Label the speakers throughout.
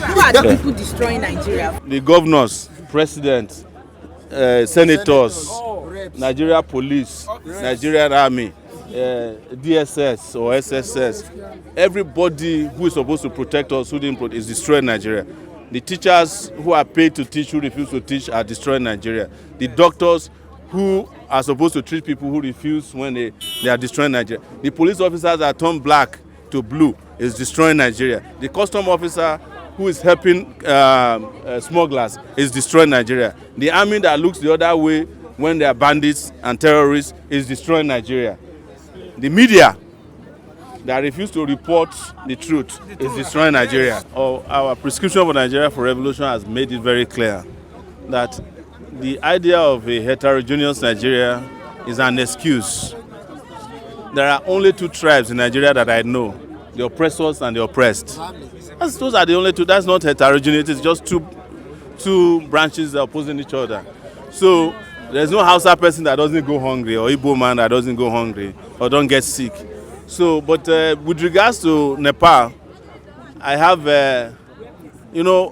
Speaker 1: Who are the people destroying Nigeria?
Speaker 2: The governors, president, senators, Nigeria police, Nigerian army, DSS or SSS. Everybody who is supposed to protect us, who didn't is destroying Nigeria. The teachers who are paid to teach, who refuse to teach, are destroying Nigeria. The doctors who are supposed to treat people who refuse when they are destroying Nigeria. The police officers that turn black to blue is destroying Nigeria. The custom officer who is helping smugglers is destroying Nigeria. The army that looks the other way when they are bandits and terrorists is destroying Nigeria. The media that refuse to report the truth is destroying Nigeria. Our prescription for Nigeria for revolution has made it very clear that the idea of a heterogeneous Nigeria is an excuse. There are only two tribes in Nigeria that I know, the oppressors and the oppressed. Those are the only two. That's not heterogeneity, it's just two branches opposing each other. So there's no Hausa person that doesn't go hungry, or Igbo man that doesn't go hungry or don't get sick. So, but with regards to Nepal, I have,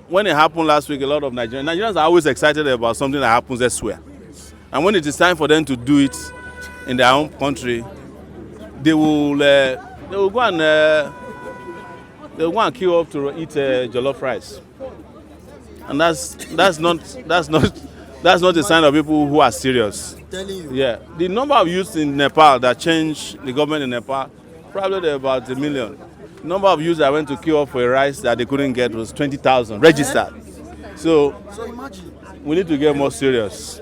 Speaker 2: when it happened last week, a lot of Nigerians are always excited about something that happens elsewhere. And when it is time for them to do it in their own country, they will go and queue up to eat jollof rice. And that's not a sign of people who are serious. Yeah, the number of youths in Nepal that changed the government in Nepal, probably there about 1 million. The number of youths that went to queue up for a rice that they couldn't get was 20,000 registered. So
Speaker 3: imagine.
Speaker 2: We need to get more serious.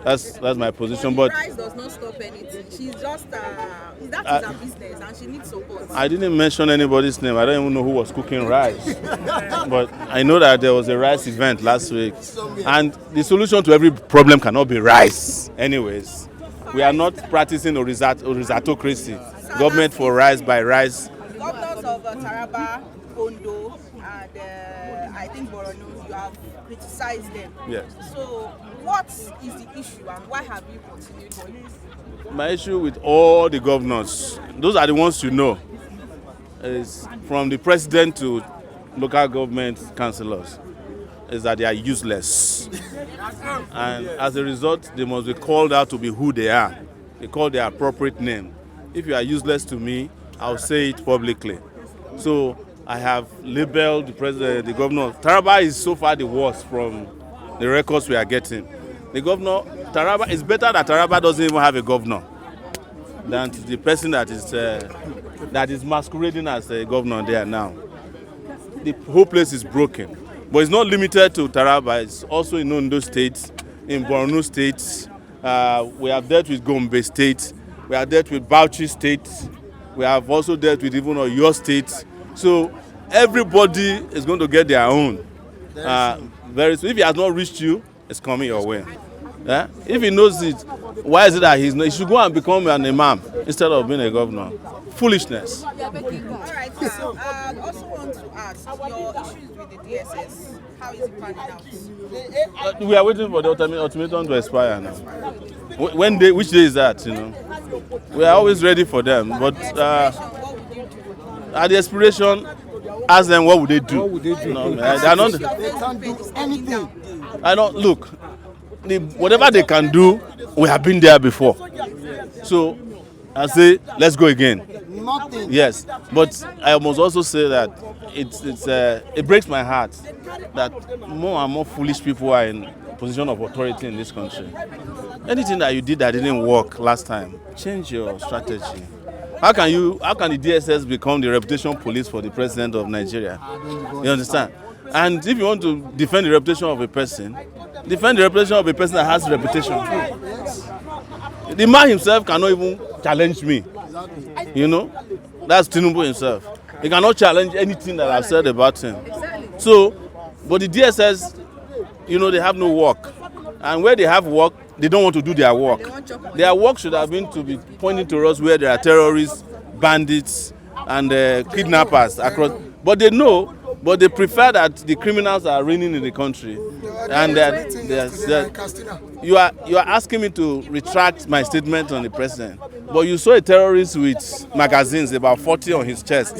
Speaker 2: That's my position. But
Speaker 1: rice does not stop anything. She's just that is her business, and she needs support.
Speaker 2: I didn't mention anybody's name. I don't even know who was cooking rice. But I know that there was a rice event last week. And the solution to every problem cannot be rice. Anyways, we are not practicing orizatocracy. Government for rice by rice.
Speaker 1: Governors of Taraba, Ondo, and I think Borno, you have criticized them.
Speaker 2: Yes.
Speaker 1: So what is the issue, and why have you continued doing this?
Speaker 2: My issue with all the governors, those are the ones you know, is from the president to local government councillors, is that they are useless. And as a result, they must be called out to be who they are. They call their appropriate name. If you are useless to me, I'll say it publicly. So I have labeled the president, the governor. Taraba is so far the worst from the records we are getting. The governor, Taraba, it's better that Taraba doesn't even have a governor than the person that is masquerading as a governor there now. The whole place is broken. But it's not limited to Taraba, it's also in Ondo State, in Borno State. We have dealt with Gombe State, we have dealt with Bauchi State, we have also dealt with even Oyo State. So everybody is going to get their own. Very soon. If he has not reached you, it's coming your way. Yeah? If he knows it, why is it that he should go and become an imam instead of being a governor? Foolishness.
Speaker 1: All right, so I also want to ask your issues with the DSS. How is it panning out?
Speaker 2: We are waiting for the ultimatum to expire now. Which day is that? We are always ready for them, but at the expiration, ask them what would they do.
Speaker 3: What would they do?
Speaker 2: No, they are not.
Speaker 3: They can't do anything.
Speaker 2: I don't look. Whatever they can do, we have been there before. So I say, let's go again.
Speaker 3: Nothing.
Speaker 2: Yes, but I must also say that it breaks my heart that more and more foolish people are in position of authority in this country. Anything that you did that didn't work last time, change your strategy. How can the DSS become the reputation police for the president of Nigeria? You understand? And if you want to defend the reputation of a person, defend the reputation of a person that has reputation. The man himself cannot even challenge me. That's Tinubu himself. He cannot challenge anything that I've said about him. So, but the DSS, they have no work. And where they have work, they don't want to do their work. Their work should have been to be pointing to us where there are terrorists, bandits, and kidnappers across. But they know, but they prefer that the criminals are reigning in the country. And you are asking me to retract my statement on the president. But you saw a terrorist with magazines, about 40 on his chest.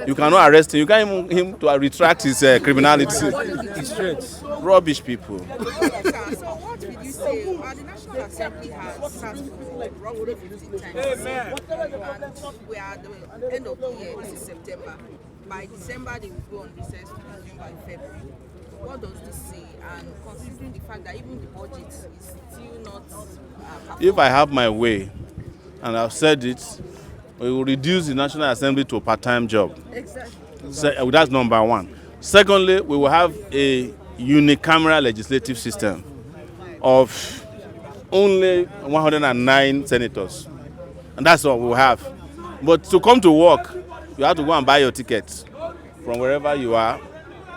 Speaker 2: You cannot arrest him. You can't even him to retract his criminality. It's rubbish people.
Speaker 1: So what did you say? The National Assembly has sat for roughly 15 times. And we are at the end of the year. This is September. By December, they will go on recess to resume by February. What does this say? And considering the fact that even the budget is still not...
Speaker 2: If I have my way, and I've said it, we will reduce the National Assembly to a part-time job.
Speaker 1: Exactly.
Speaker 2: So, that's number one. Secondly, we will have a unicameral legislative system of only 109 senators. And that's what we'll have. But to come to work, you have to go and buy your ticket from wherever you are.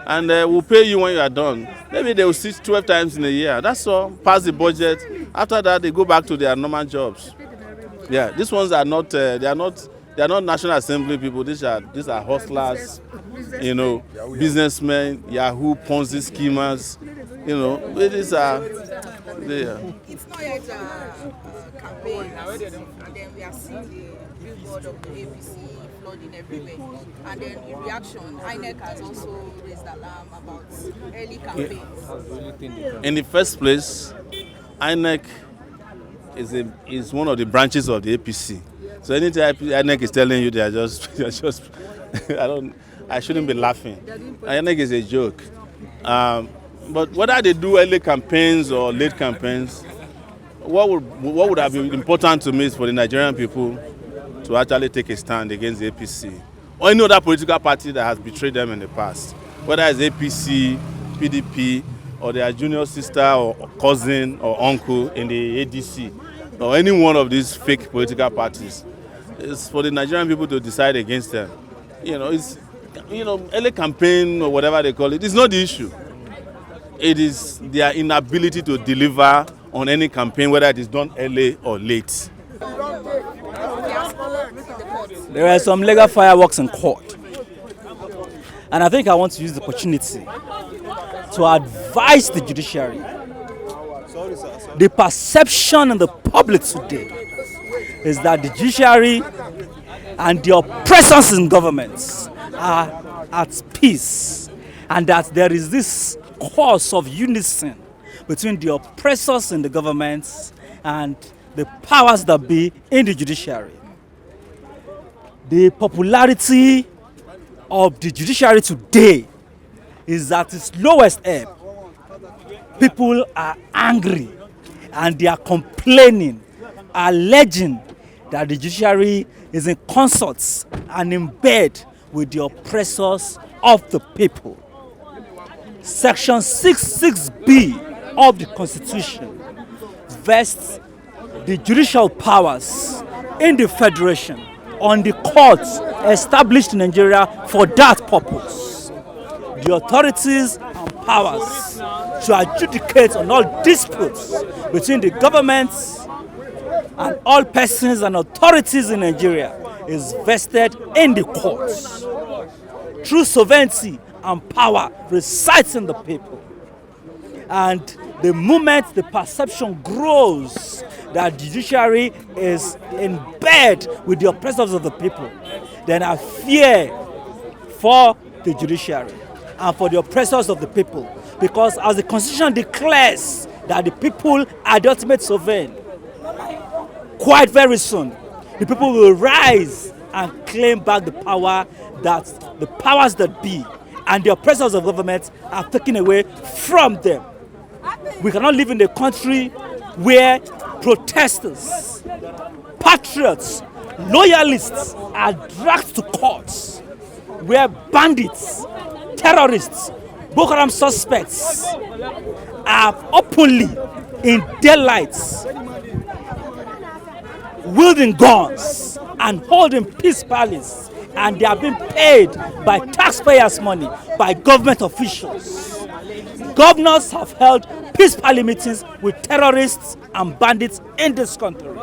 Speaker 2: And we'll pay you when you are done. Maybe they will sit 12 times in a year. That's all. Pass the budget. After that, they go back to their normal jobs. Yeah, these ones are not. They are not National Assembly people. These are hustlers, you know, businessmen, Yahoo, Ponzi schemers. You know, these are.
Speaker 1: It's not yet campaign, and then we are seeing the billboard of the APC flooding everywhere. And then in reaction, INEC has also raised alarm about early campaigns.
Speaker 2: In the first place, INEC is one of the branches of the APC. So anytime INEC is telling you they are just I shouldn't be laughing. INEC is a joke. But whether they do early campaigns or late campaigns, what would have been important to me is for the Nigerian people to actually take a stand against the APC or any other political party that has betrayed them in the past, whether it's APC, PDP, or their junior sister or cousin or uncle in the ADC, or any one of these fake political parties. It's for the Nigerian people to decide against them. Early campaign or whatever they call it, it's not the issue. It is their inability to deliver on any campaign, whether it is done early or late.
Speaker 4: There are some legal fireworks in court. And I think I want to use the opportunity to advise the judiciary. The perception in the public today is that the judiciary and the oppressors in governments are at peace, and that there is this cause of unison between the oppressors in the governments and the powers that be in the judiciary. The popularity of the judiciary today is at its lowest ebb. People are angry and they are complaining, alleging that the judiciary is in consort and in bed with the oppressors of the people. Section 66B of the Constitution vests the judicial powers in the Federation on the courts established in Nigeria for that purpose. The authorities and powers to adjudicate on all disputes between the governments and all persons and authorities in Nigeria is vested in the courts. True sovereignty and power resides in the people. And the moment the perception grows that the judiciary is in bed with the oppressors of the people, then I fear for the judiciary and for the oppressors of the people. Because as the Constitution declares that the people are the ultimate sovereign, quite very soon, the people will rise and claim back the power that the powers that be and the oppressors of government are taken away from them. We cannot live in a country where protesters, patriots, loyalists are dragged to courts, where bandits, terrorists, Boko Haram suspects are openly in daylights wielding guns and holding peace rallies, and they are being paid by taxpayers' money, by government officials. Governors have held peace rally meetings with terrorists and bandits in this country.